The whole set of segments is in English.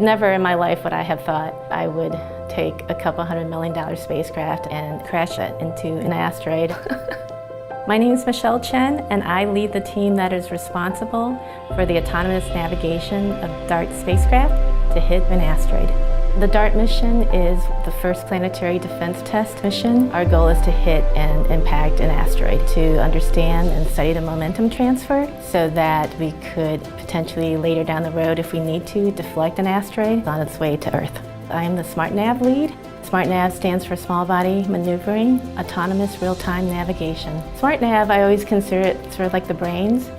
Never in my life would I have thought I would take a couple $100 million spacecraft and crash it into an asteroid. My name is Michelle Chen, and I lead the team that is responsible for the autonomous navigation of DART spacecraft to hit an asteroid. The DART mission is the first planetary defense test mission. Our goal is to hit and impact an asteroid to understand and study the momentum transfer so that we could potentially later down the road, if we need to, deflect an asteroid on its way to Earth. I am the SmartNav lead. SmartNav stands for Small Body Maneuvering Autonomous Real-Time Navigation. SmartNav, I always consider it sort of like the brains.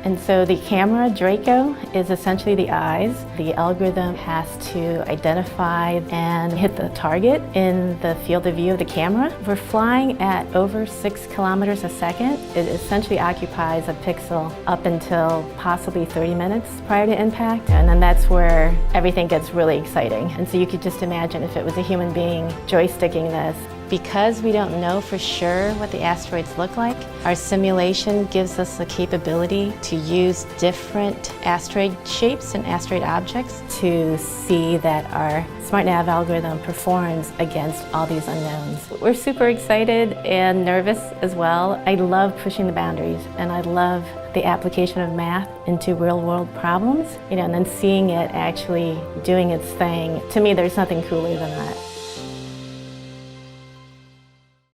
And so the camera, Draco, is essentially the eyes. The algorithm has to identify and hit the target in the field of view of the camera. We're flying at over 6 kilometers a second. It essentially occupies a pixel up until possibly 30 minutes prior to impact. And then that's where everything gets really exciting. And so you could just imagine if it was a human being joysticking this. Because we don't know for sure what the asteroids look like, our simulation gives us the capability to use different asteroid shapes and asteroid objects to see that our SmartNav algorithm performs against all these unknowns. We're super excited and nervous as well. I love pushing the boundaries, and I love the application of math into real-world problems, and then seeing it actually doing its thing. To me, there's nothing cooler than that.